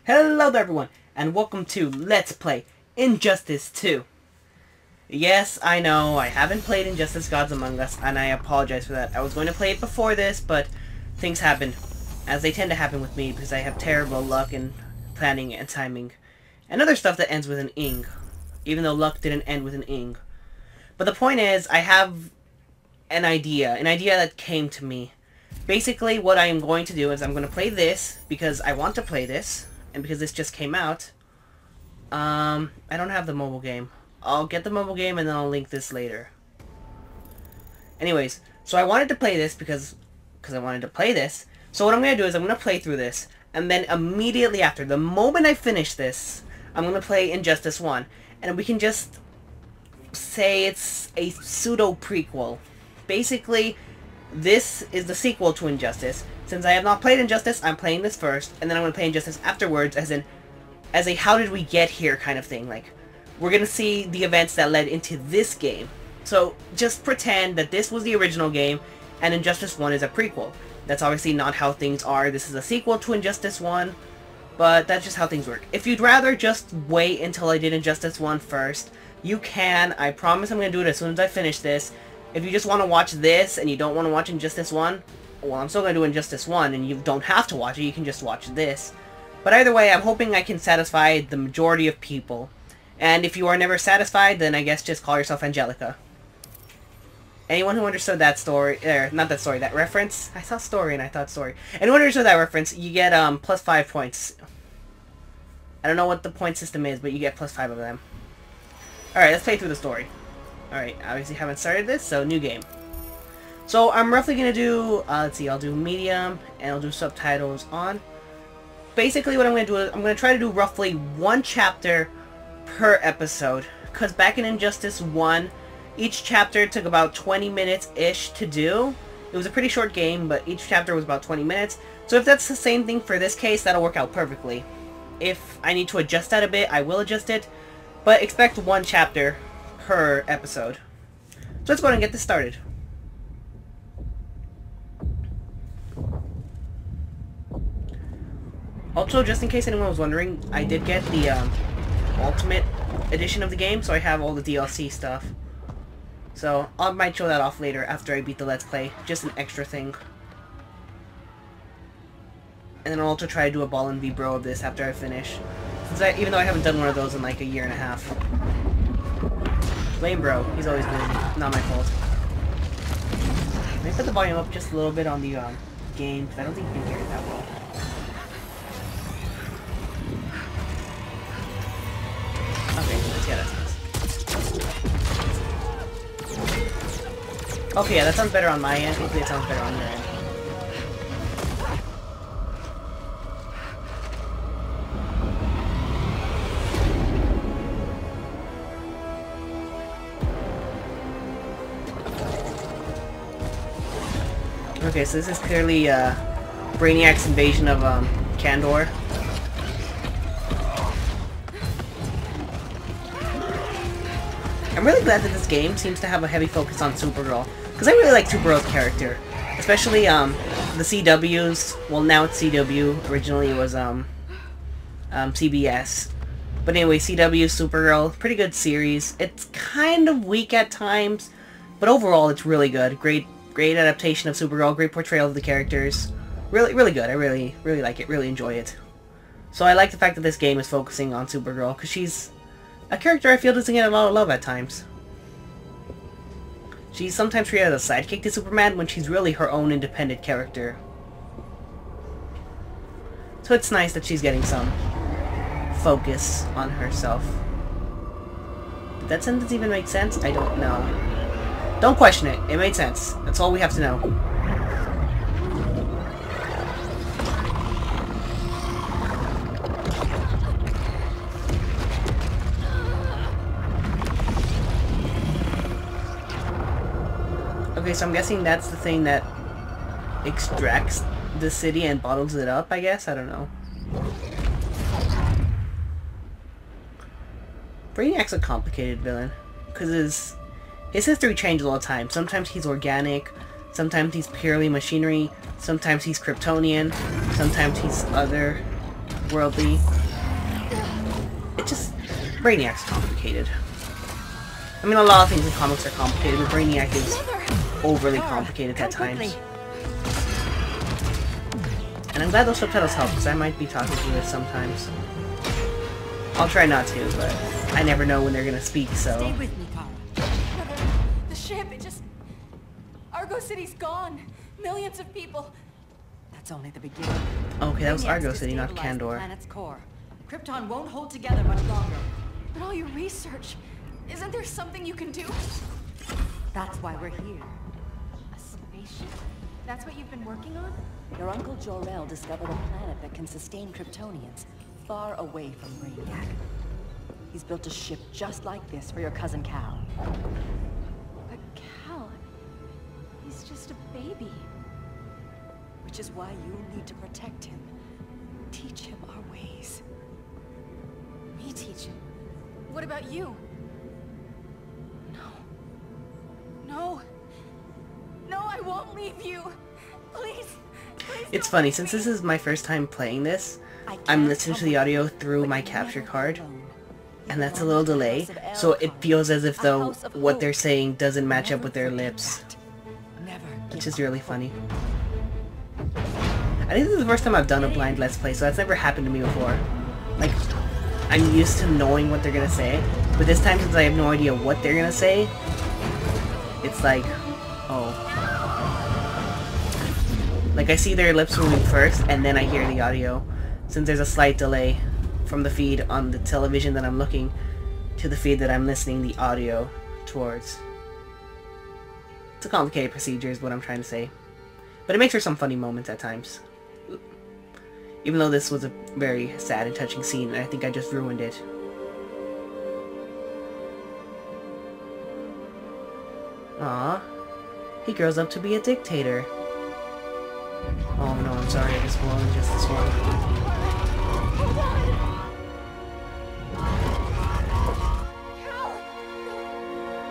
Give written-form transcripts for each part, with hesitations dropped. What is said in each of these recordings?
Hello there everyone, and welcome to Let's Play Injustice 2. Yes, I know, I haven't played Injustice Gods Among Us, and I apologize for that. I was going to play it before this, but things happened, as they tend to happen with me, because I have terrible luck in planning and timing. And other stuff that ends with an ing, even though luck didn't end with an ing. But the point is, I have an idea that came to me. Basically, what I am going to do is I'm going to play this, because I want to play this, and because this just came out. I don't have the mobile game. I'll get the mobile game and then I'll link this later. Anyways, so I wanted to play this because I wanted to play this. So what I'm going to do is I'm going to play through this, and then immediately after, the moment I finish this, I'm going to play Injustice 1. And we can just say it's a pseudo-prequel. Basically, this is the sequel to Injustice. Since I have not played Injustice, I'm playing this first, and then I'm going to play Injustice afterwards, as a how did we get here kind of thing. Like, we're going to see the events that led into this game. So, just pretend that this was the original game, and Injustice 1 is a prequel. That's obviously not how things are. This is a sequel to Injustice 1, but that's just how things work. If you'd rather just wait until I did Injustice 1 first, you can. I promise I'm going to do it as soon as I finish this. If you just want to watch this, and you don't want to watch Injustice 1, well, I'm still going to do Injustice 1, and you don't have to watch it, you can just watch this. But either way, I'm hoping I can satisfy the majority of people. And if you are never satisfied, then I guess just call yourself Angelica. Anyone who understood that story, not that story, that reference? I saw story and I thought story. Anyone who understood that reference, you get plus 5 points. I don't know what the point system is, but you get plus 5 of them. Alright, let's play through the story. Alright, obviously haven't started this, so new game. So I'm roughly going to do, let's see, I'll do medium, and I'll do subtitles on. Basically what I'm going to do is, I'm going to try to do roughly one chapter per episode. Because back in Injustice 1, each chapter took about 20 minutes-ish to do. It was a pretty short game, but each chapter was about 20 minutes. So if that's the same thing for this case, that'll work out perfectly. If I need to adjust that a bit, I will adjust it. But expect one chapter per episode. So let's go ahead and get this started. Also, just in case anyone was wondering, I did get the Ultimate Edition of the game, so I have all the DLC stuff. So, I might show that off later after I beat the Let's Play. Just an extra thing. And then I'll also try to do a Ball and V Bro of this after I finish. Since even though I haven't done one of those in like a year and a half. Blame Bro, he's always busy. Not my fault. Let me put the volume up just a little bit on the game, because I don't think you can hear it that well. Okay, yeah, that's nice. Okay, yeah, that sounds better on my end. Hopefully it sounds better on your end. Okay, so this is clearly Brainiac's invasion of Kandor. I'm really glad that this game seems to have a heavy focus on Supergirl, because I really like Supergirl's character, especially the CW's. Well, now it's CW. Originally it was CBS. But anyway, CW Supergirl, pretty good series. It's kind of weak at times, but overall it's really good. Great adaptation of Supergirl. Great portrayal of the characters. Really good. I really like it. Really enjoy it. So I like the fact that this game is focusing on Supergirl, because she's a character I feel doesn't get a lot of love at times. She's sometimes treated as a sidekick to Superman when she's really her own independent character. So it's nice that she's getting some focus on herself. Did that sentence even make sense? I don't know. Don't question it. It made sense. That's all we have to know. Okay, so I'm guessing that's the thing that extracts the city and bottles it up, I guess? I don't know. Brainiac's a complicated villain, because his history changes all the time. Sometimes he's organic, sometimes he's purely machinery, sometimes he's Kryptonian, sometimes he's other. worldly. It just... Brainiac's complicated. I mean, a lot of things in comics are complicated, but Brainiac is overly complicated at times. And I'm glad those subtitles help, because I might be talking to this sometimes. I'll try not to, but I never know when they're gonna speak, so... Stay with me, Kara. The ship, it just... Argo City's gone. Millions of people. That's only the beginning. Okay, that was Argo City, not Kandor. Planet's core. Krypton won't hold together much longer. But all your research, isn't there something you can do? That's why we're here. A spaceship. That's what you've been working on? Your uncle Jor-El discovered a planet that can sustain Kryptonians, far away from Brainiac. He's built a ship just like this for your cousin Cal. But Cal... he's just a baby. Which is why you need to protect him. Teach him our ways. Me teach him? What about you? No. No. No, I won't leave you. Please. Please. It's funny, since this is my first time playing this, I'm listening to the audio through my capture card, and that's a little delay, so it feels as if though what they're saying doesn't match up with their lips, which is really funny. I think this is the first time I've done a blind Let's Play, so that's never happened to me before. Like, I'm used to knowing what they're gonna say, but this time since I have no idea what they're gonna say, it's like, oh. Like, I see their lips moving first, and then I hear the audio, since there's a slight delay from the feed on the television that I'm looking to the feed that I'm listening the audio towards. It's a complicated procedure is what I'm trying to say. But it makes for some funny moments at times. Even though this was a very sad and touching scene, and I think I just ruined it. Aww. He grows up to be a dictator. Oh no, I'm sorry, I just belong in just this one. Hold on! Cal!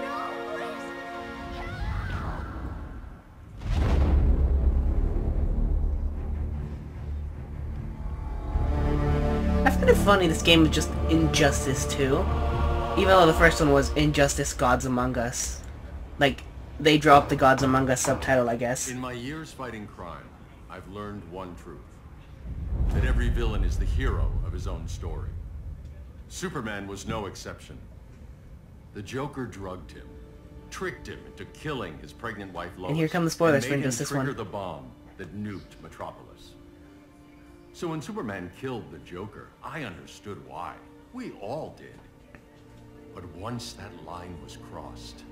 No, please! I find it funny this game is just Injustice 2. Even though the first one was Injustice Gods Among Us. Like, they dropped the Gods Among Us subtitle, I guess. In my years fighting crime, I've learned one truth. That every villain is the hero of his own story. Superman was no exception. The Joker drugged him, tricked him into killing his pregnant wife Lois. And here come the spoilers for and made him Injustice 1. trigger the bomb that nuked Metropolis. So when Superman killed the Joker, I understood why. We all did. But once that line was crossed,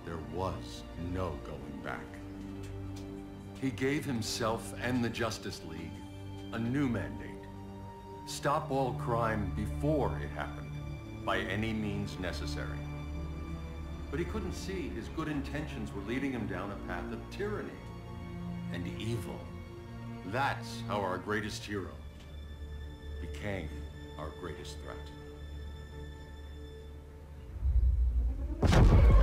there was no going back. He gave himself and the Justice League a new mandate. Stop all crime before it happened, by any means necessary. But he couldn't see his good intentions were leading him down a path of tyranny and evil. That's how our greatest hero became our greatest threat.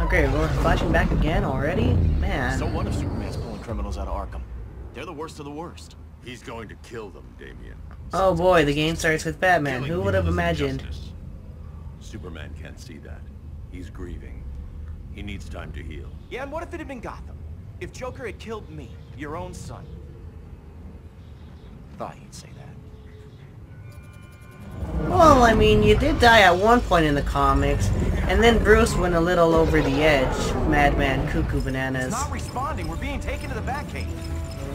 Okay, we're flashing back again already? Man. So what if Superman's pulling criminals out of Arkham? They're the worst of the worst. He's going to kill them, Damian. Oh boy, the game starts with Batman. Who would have imagined? Superman can't see that. He's grieving. He needs time to heal. Yeah, and what if it had been Gotham? If Joker had killed me, your own son? Thought you'd say that. Well, I mean, you did die at one point in the comics, and then Bruce went a little over the edge. Madman, cuckoo bananas. It's not responding. We're being taken to the Batcave.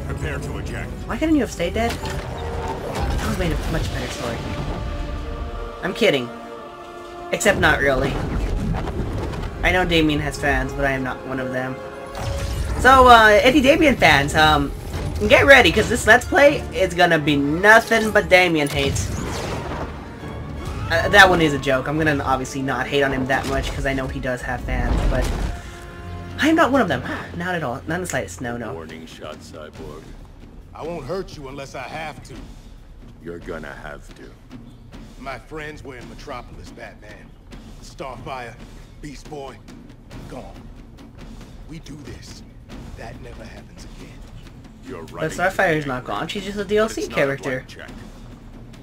Prepare to eject. Why couldn't you have stayed dead? That would have made a much better story. I'm kidding. Except not really. I know Damian has fans, but I am not one of them. So, any Damian fans, get ready, because this Let's Play is gonna be nothing but Damian hates. That one is a joke. I'm gonna obviously not hate on him that much, because I know he does have fans, but I am not one of them. Not at all. Not in the slightest. No, no. Warning shot, Cyborg. I won't hurt you unless I have to. You're gonna have to. My friends were in Metropolis, Batman. Starfire, Beast Boy, gone. We do this. That never happens again. You're right. But Starfire's not gone. She's just a DLC character.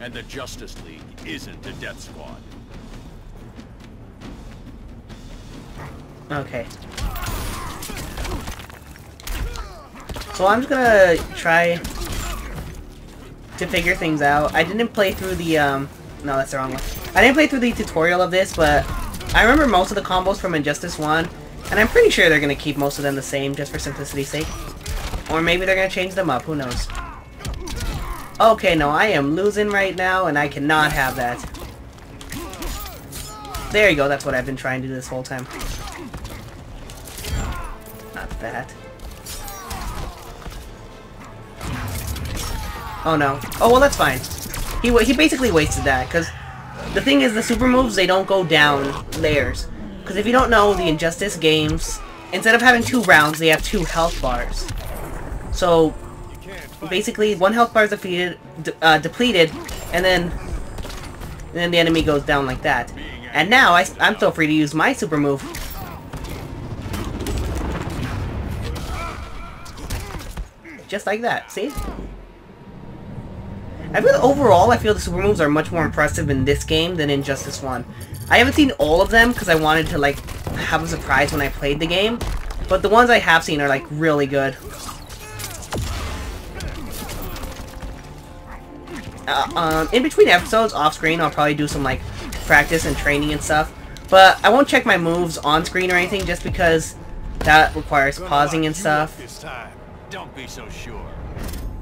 And the Justice League isn't a death squad. Okay. So I'm just gonna try to figure things out. I didn't play through the, no, that's the wrong one. I didn't play through the tutorial of this, but I remember most of the combos from Injustice 1, and I'm pretty sure they're gonna keep most of them the same, just for simplicity's sake. Or maybe they're gonna change them up, who knows. Okay, no, I am losing right now, and I cannot have that. There you go, that's what I've been trying to do this whole time. Not that. Oh no. Oh, well, that's fine. He basically wasted that, because the thing is, the super moves, they don't go down layers. Because if you don't know, the Injustice games, instead of having 2 rounds, they have 2 health bars. So, basically, 1 health bar is depleted, and then the enemy goes down like that. And now, I'm still free to use my super move. Just like that, see? Overall, I feel the super moves are much more impressive in this game than in Injustice 1. I haven't seen all of them because I wanted to, like, have a surprise when I played the game. But the ones I have seen are, like, really good. In between episodes, off-screen, I'll probably do some, like, practice and training and stuff. But I won't check my moves on-screen or anything just because that requires pausing and stuff. Don't be so sure.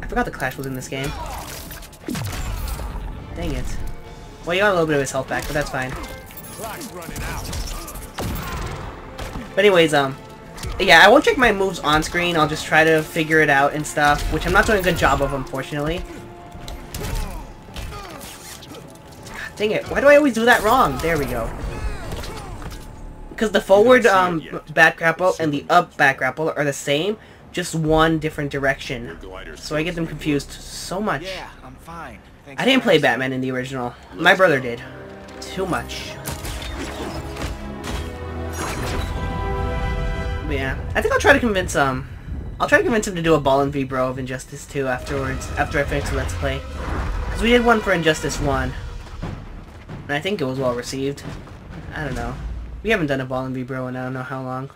I forgot the Clash was in this game. Dang it. Well, you got a little bit of his health back, but that's fine. But anyways, yeah, I won't check my moves on screen. I'll just try to figure it out and stuff, which I'm not doing a good job of, unfortunately. God, dang it. Why do I always do that wrong? There we go. Because the forward back grapple and the up back grapple are the same, just one different direction. So I get them confused so much. Yeah, I'm fine. I didn't play Batman in the original. My brother did. Too much. But yeah, I think I'll try to convince I'll try to convince him to do a Ball and V Bro of Injustice 2 afterwards, after I finish the Let's Play. Because we did one for Injustice 1. And I think it was well received. I don't know. We haven't done a Ball and V Bro in I don't know how long.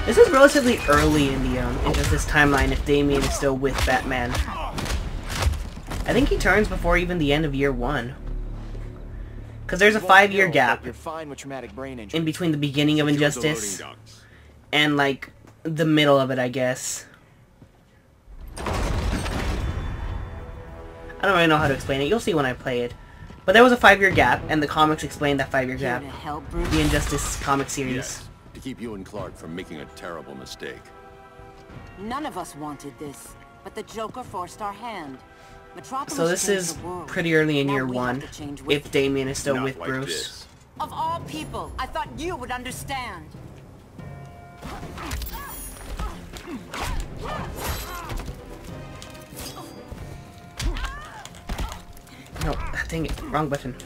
This is relatively early in the Injustice timeline if Damian is still with Batman. I think he turns before even the end of year 1. Because there's a 5-year gap in between the beginning of Injustice and, like, the middle of it, I guess. I don't really know how to explain it. You'll see when I play it. But there was a 5-year gap, and the comics explained that 5-year gap. The Injustice comic series. Yes, to keep you and Clark from making a terrible mistake. None of us wanted this, but the Joker forced our hand. Metropolis So this is pretty early in year 1, if Damian is still Not with like Bruce. this. Of all people, I thought you would understand. No, dang it, wrong button.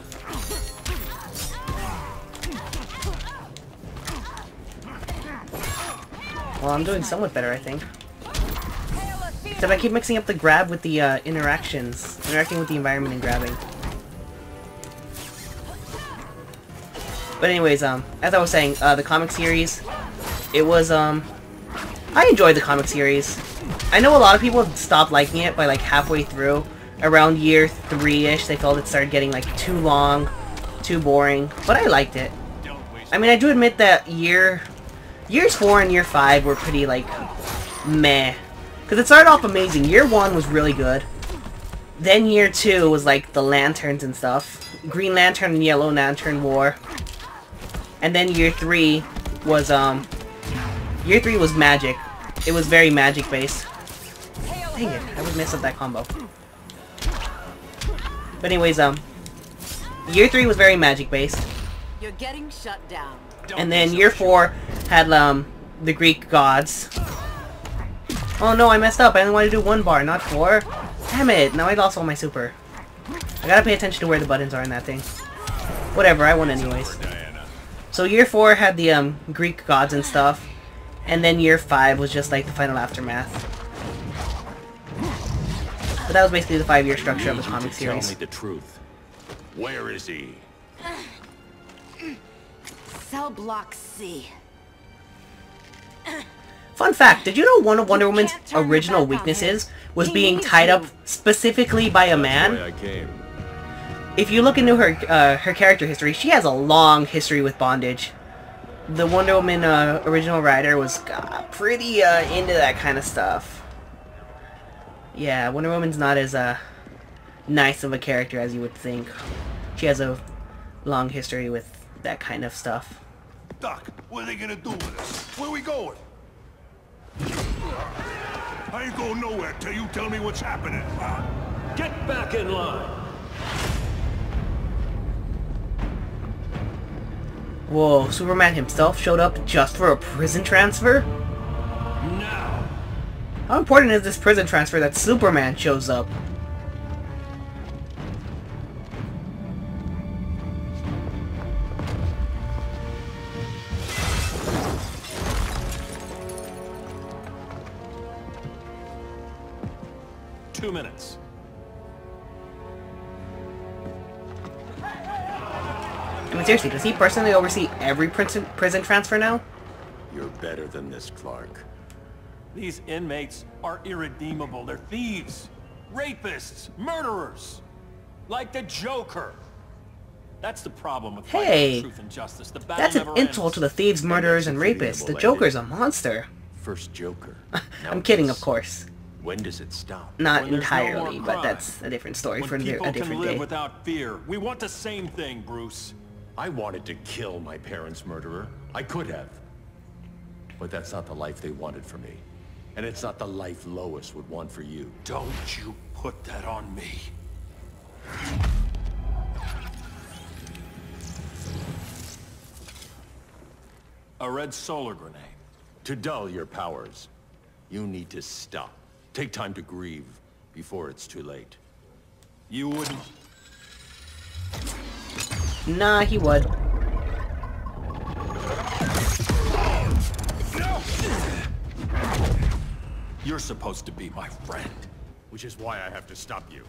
Well, I'm doing somewhat better, I think. Except I keep mixing up the grab with the interacting with the environment and grabbing. But anyways, as I was saying, the comic series, it was, I enjoyed the comic series. I know a lot of people stopped liking it by, like, halfway through. Around year 3-ish, they felt it started getting, like, too long, too boring. But I liked it. I mean, I do admit that years 4 and year 5 were pretty, like, meh. Because it started off amazing. Year 1 was really good. Then year 2 was, like, the lanterns and stuff. Green Lantern and Yellow Lantern War. And then year 3 was, year 3 was magic. It was very magic-based. Dang it, I would mess up that combo. But anyways, year 3 was very magic-based. You're getting shut down. And then year 4 had, the Greek gods. Oh no, I messed up. I only wanted to do 1 bar, not 4. Damn it, now I lost all my super. I gotta pay attention to where the buttons are in that thing. Whatever, I won anyways. So year 4 had the Greek gods and stuff, and then year 5 was just like the final aftermath. But that was basically the 5-year structure of the comic series. Tell me the truth. Where is he? Cell block C. Fun fact, did you know one of Wonder Woman's original weaknesses was being tied up specifically by a man? That's why I came. If you look into her character history, she has a long history with bondage. The Wonder Woman original writer was pretty into that kind of stuff. Yeah, Wonder Woman's not as nice of a character as you would think. She has a long history with that kind of stuff. Doc, what are they gonna do with us? Where we going? I ain't going nowhere till you tell me what's happening. Get back in line. Whoa, Superman himself showed up just for a prison transfer? Now. How important is this prison transfer that Superman shows up? Two minutes. I mean, seriously, does he personally oversee every prison transfer now? You're better than this, Clark. These inmates are irredeemable. They're thieves, rapists, murderers. Like the Joker. That's the problem with fighting Hey, for truth and justice. The battle that's an never insult to ends. the thieves, murderers, and rapists. The Joker's a monster. First Joker. I'm kidding, of course. When does it stop? Not When there's no more entirely, but crime. that's a different story When for a people can different live day. without fear. We want the same thing, Bruce. I wanted to kill my parents' murderer. I could have. But that's not the life they wanted for me. And it's not the life Lois would want for you. Don't you put that on me. A red solar grenade. To dull your powers, you need to stop. Take time to grieve before it's too late. You wouldn't... Nah, he would. You're supposed to be my friend. Which is why I have to stop you.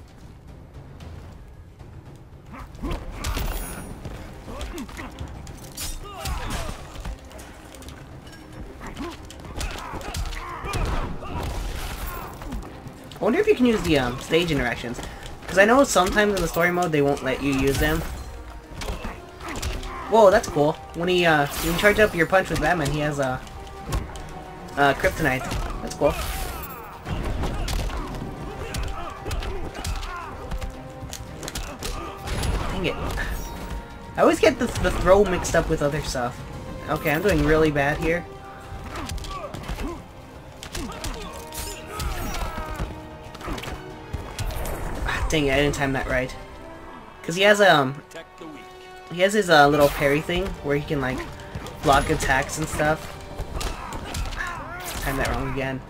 I wonder if you can use the stage interactions. Because I know sometimes in the story mode they won't let you use them. Whoa, that's cool. When you charge up your punch with Batman, he has kryptonite. That's cool. Dang it. I always get the throw mixed up with other stuff. Okay, I'm doing really bad here. Dang it, I didn't time that right. Cause he has Protect the weak. he has his little parry thing where he can like block attacks and stuff. Time that wrong again.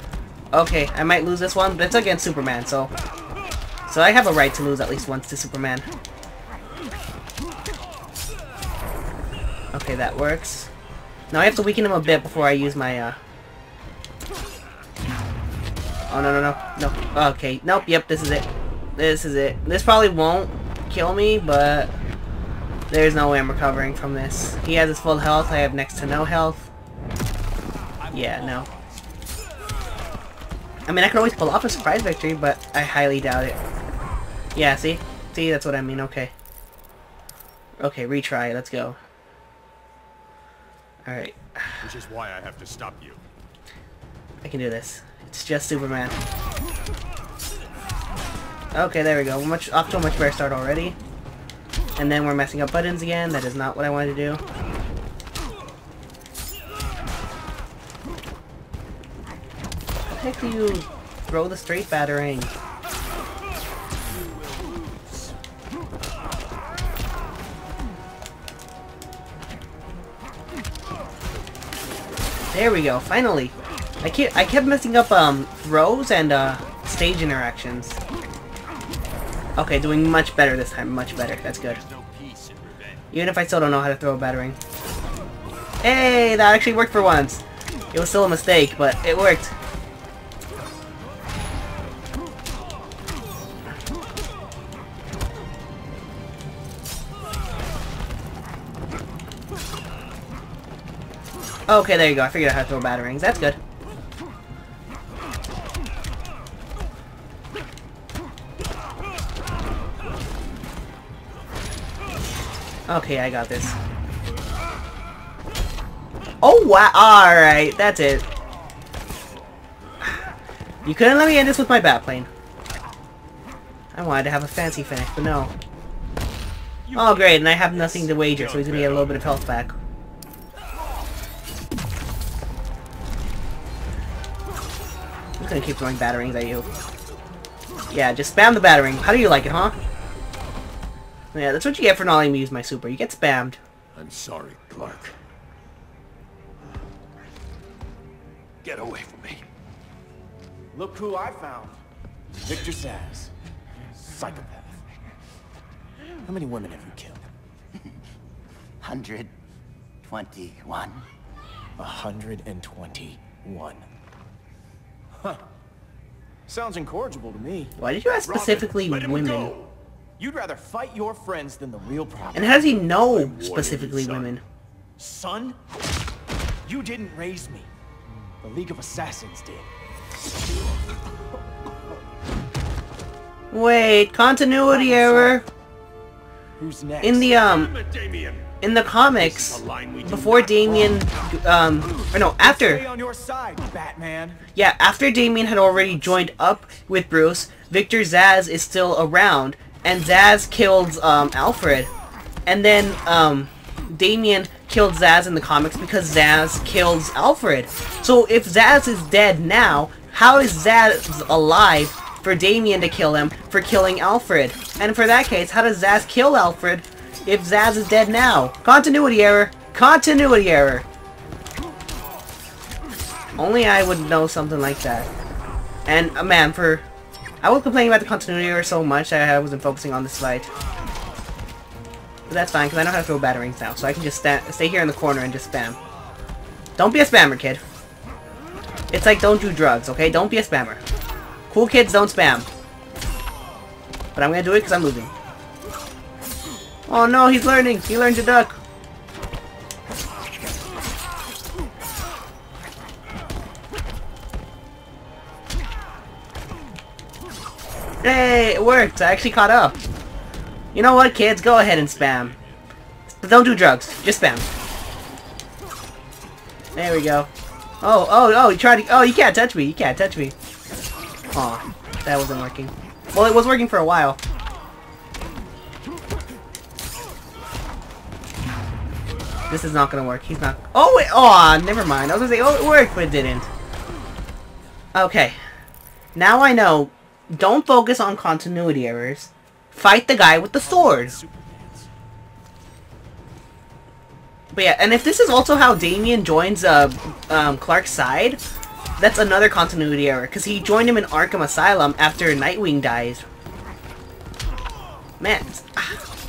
Okay, I might lose this one, but it's against Superman, so I have a right to lose at least once to Superman. Okay, that works. Now I have to weaken him a bit before I use my Oh no. Okay, nope, yep, this is it. This is it. This probably won't kill me, but there's no way I'm recovering from this. He has his full health, I have next to no health. Yeah, no. I mean, I can always pull off a surprise victory, but I highly doubt it. Yeah, see? See, that's what I mean, okay. Okay, retry, let's go. Alright. Which is why I have to stop you. I can do this. It's just Superman. Okay, there we go. We're off to a much better start already. And then we're messing up buttons again. That is not what I wanted to do. How the heck do you throw the straight battering? There we go, finally. I kept messing up throws and stage interactions. Okay, doing much better this time, much better. That's good. No peace in revenge. Even if I still don't know how to throw a battering. Hey, that actually worked for once. It was still a mistake, but it worked. Okay, there you go. I figured out how to throw batarangs. That's good. Okay, I got this. Oh, wow. Alright, that's it. You couldn't let me end this with my bat plane. I wanted to have a fancy finish, but no. Oh, great, and I have nothing to wager, so he's gonna get a little bit of health back. I'm just gonna keep throwing batarangs at you. Yeah, just spam the batarang. How do you like it, huh? Yeah, that's what you get for not letting me use my super. You get spammed. I'm sorry, Clark. Get away from me. Look who I found. Victor Zsasz. Psychopath. How many women have you killed? 121. 121. Huh. Sounds incorrigible to me. Why did you ask specifically women? You'd rather fight your friends than the real problem. And how does he know specifically women? Son? You didn't raise me. The League of Assassins did. Wait, continuity error. Who's next? In the comics, before Damien, or no, after. Stay on your side, Batman. Yeah, after Damien had already joined up with Bruce, Victor Zsasz is still around, and Zsasz kills Alfred, and then Damien killed Zsasz in the comics because Zsasz kills Alfred. So if Zsasz is dead now, how is Zsasz alive for Damien to kill him for killing Alfred? And for that case, how does Zsasz kill Alfred if Zsasz is dead now? Continuity error! Continuity error! Only I would know something like that. And, man, I was complaining about the continuity error so much that I wasn't focusing on this fight. But that's fine, because I know how to throw batarangs now, so I can just stay here in the corner and just spam. Don't be a spammer, kid. It's like don't do drugs, okay? Don't be a spammer. Cool kids don't spam. But I'm gonna do it because I'm losing. Oh no, he's learning! He learned to duck! Hey, it worked! I actually caught up. You know what, kids? Go ahead and spam. But don't do drugs. Just spam. There we go. Oh, you tried to... Oh, you can't touch me. You can't touch me. Aw, that wasn't working. Well, it was working for a while. This is not gonna work. He's not... Oh, wait! Aw, never mind. I was gonna say, oh, it worked, but it didn't. Okay. Now I know. Don't focus on continuity errors. Fight the guy with the sword. But yeah, and if this is also how Damien joins Clark's side, that's another continuity error, because he joined him in Arkham Asylum after Nightwing dies. Man,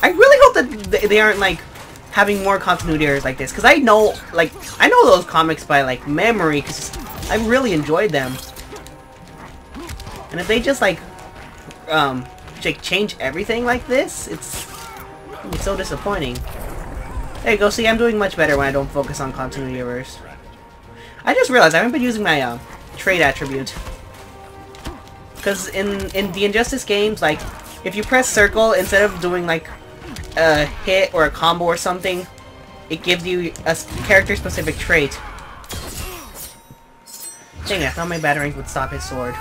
I really hope that they aren't, like, having more continuity errors like this, because I know those comics by, like, memory, because I really enjoyed them. And if they just, like change everything like this, it's so disappointing. There you go, see, I'm doing much better when I don't focus on continuity errors. I just realized I haven't been using my trade attribute. Because in the Injustice games, like, if you press circle, instead of doing, like, a hit or a combo or something, it gives you a character-specific trait. Dang it, I thought my batarang would stop his sword.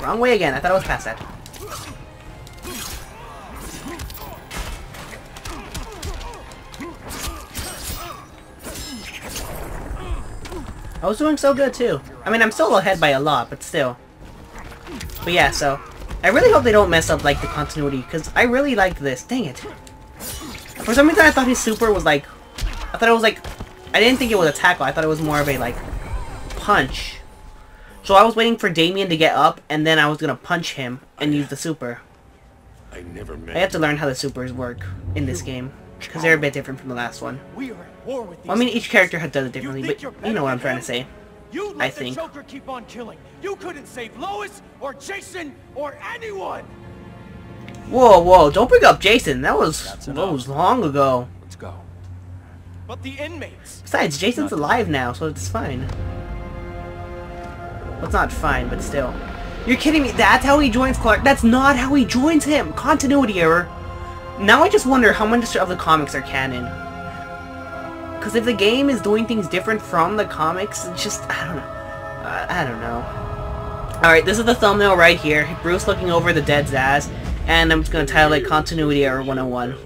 Wrong way again. I thought I was past that. I was doing so good too. I mean, I'm still ahead by a lot, but still. But yeah, so I really hope they don't mess up like the continuity, because I really liked this. Dang it. For some reason, I thought his super was like, I didn't think it was a tackle. I thought it was more of a like punch. So I was waiting for Damien to get up, and then I was gonna punch him and use the super. I never meant. I have to learn how the supers work in this game, because they're a bit different from the last one. We are at war with these Well, I mean, each things. character does it differently, You think but you're you better know what than I'm trying him? to say. You I let think. the Joker keep on killing. You couldn't save Lois or Jason or anyone. Whoa, whoa! Don't bring up Jason. That was enough. long ago. Let's go. But the inmates. Besides, Jason's alive now, so it's fine. Well, it's not fine, but still. You're kidding me? That's how he joins Clark? That's not how he joins him! Continuity error. Now I just wonder how much of the comics are canon. Because if the game is doing things different from the comics, it's just, I don't know. I don't know. Alright, this is the thumbnail right here. Bruce looking over the dead Zsasz. And I'm just going to title it Continuity Error 101.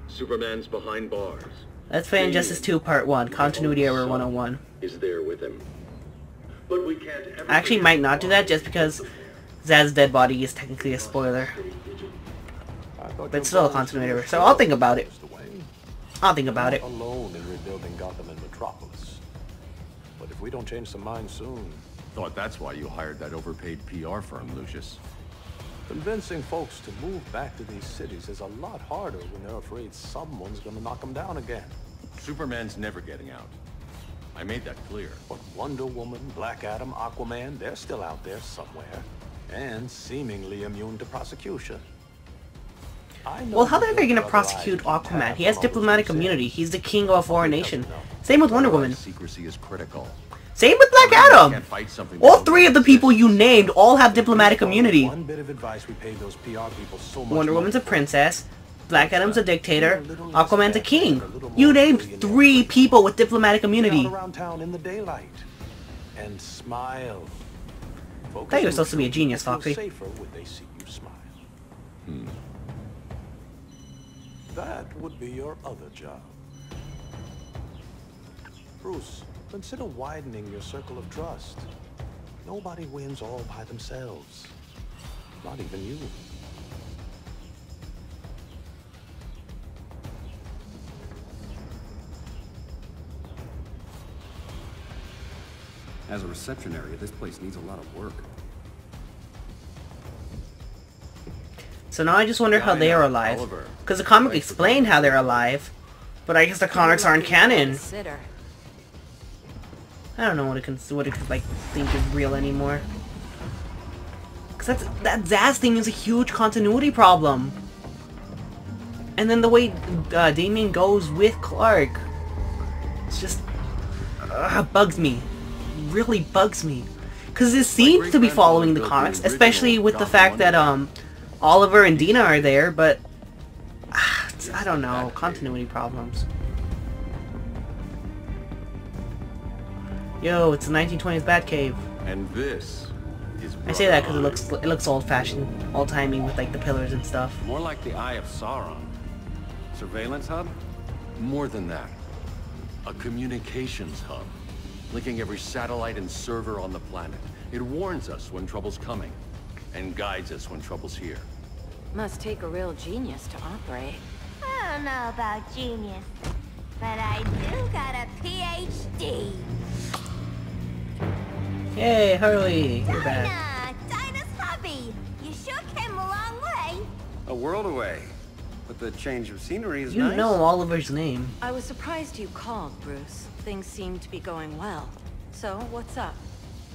Superman's behind bars. Let's play Injustice 2 Part 1. Continuity Error 101. Is there with him. But we can't ever I actually might not do that just because Zsasz' dead body is technically a spoiler. But it's still a continuity error, so I'll think about it. I'll think about it. Alone in rebuilding Gotham and Metropolis. But if we don't change some minds soon, Thought that's why you hired that overpaid PR firm, Lucius. convincing folks to move back to these cities is a lot harder when they're afraid someone's gonna knock them down again. Superman's never getting out. I made that clear. But Wonder Woman, Black Adam, Aquaman, they're still out there somewhere. And seemingly immune to prosecution. I know Well, how are you they going to other prosecute eyes Aquaman? have He has on all those diplomatic loose immunity. ends. He's the king of a foreign nation. Same with Wonder Woman. Secrecy is critical. Same with Black Can't Adam! fight something All that three of the people you named all have diplomatic immunity. One bit of advice we paid those PR people so much Wonder money Woman's a for. princess. Black Adam's a dictator. Aquaman's a king. You named 3 people with diplomatic Get immunity. out around town in the daylight and smile. Folks thought you were supposed to be a genius, feel Foxy. safer when they see you smile. That would be your other job. Bruce, consider widening your circle of trust. Nobody wins all by themselves. Not even you. As a reception area, this place needs a lot of work. So now I just wonder how they are alive. Oliver. Because the comic explained how they're alive. But I guess the comics aren't canon. Sitter. I don't know what it can like think is real anymore. Cause that Zsasz thing is a huge continuity problem. And then the way Damien goes with Clark, it's just bugs me. Really bugs me. Cause this seems to be following the comics, especially with the fact that Oliver and Dina are there, but I don't know, continuity problems. Yo, it's the 1920s Batcave. And this is I say that because it looks old-fashioned, old-timey with like the pillars and stuff. More like the Eye of Sauron. Surveillance hub? more than that. A communications hub, linking every satellite and server on the planet. It warns us when trouble's coming, and guides us when trouble's here. Must take a real genius to operate. I don't know about genius, but I do got a PhD. Yay, Harley, you're back. Dinah's hubby. You sure came a long way. A world away. But the change of scenery is You nice. know Oliver's name. I was surprised you called, Bruce. Things seem to be going well. So, what's up?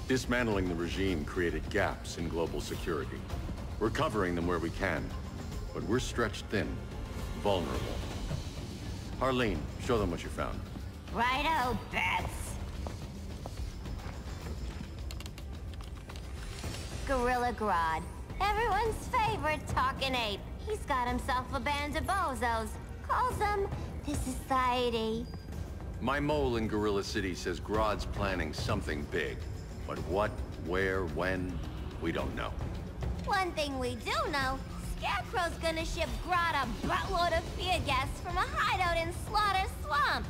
Dismantling the regime created gaps in global security. We're covering them where we can, but we're stretched thin, vulnerable. Harleen, show them what you found. Righto, Bets. Gorilla Grodd. Everyone's favorite talking ape. He's got himself a band of bozos. Calls them the Society. My mole in Gorilla City says Grodd's planning something big. But what, where, when, we don't know. One thing we do know, Scarecrow's gonna ship Grodd a buttload of fear gas from a hideout in Slaughter Swamp.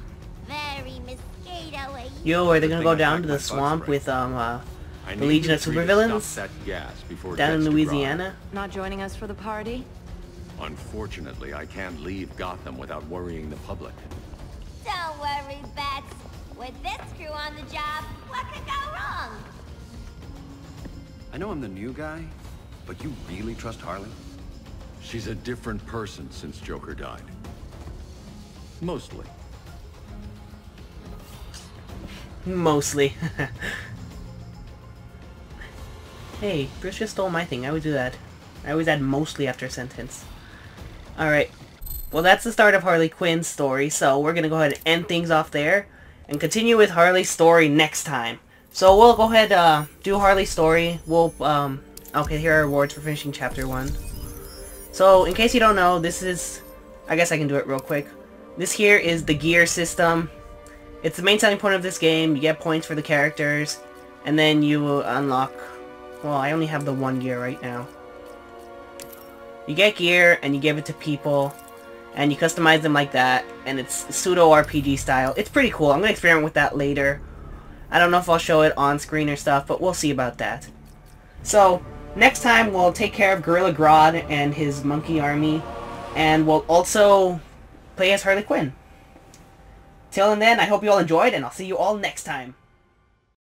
Very mosquito-y. Yo, are they gonna Good go thing I down packed to my the bug swamp spray. with I the need Legion you of three to Supervillains stop that gas before it down in gets to Grodd. Louisiana? Not joining us for the party? Unfortunately, I can't leave Gotham without worrying the public. Don't worry, Bats. With this crew on the job, what could go wrong? I know I'm the new guy, but you really trust Harley? She's a different person since Joker died. Mostly. Mostly. Hey, Bruce just stole my thing. I would do that. I always add mostly after a sentence. Alright. Well, that's the start of Harley Quinn's story, so we're gonna go ahead and end things off there and continue with Harley's story next time. So we'll go ahead, do Harley's story. We'll, okay, here are rewards for finishing Chapter 1. So, in case you don't know, this is... I guess I can do it real quick. This here is the gear system. It's the main selling point of this game. You get points for the characters, and then you unlock... Well, I only have the one gear right now. You get gear, and you give it to people, and you customize them like that, and it's pseudo-RPG style. It's pretty cool. I'm going to experiment with that later. I don't know if I'll show it on screen or stuff, but we'll see about that. So, next time we'll take care of Gorilla Grodd and his monkey army, and we'll also play as Harley Quinn. Till then, I hope you all enjoyed, and I'll see you all next time.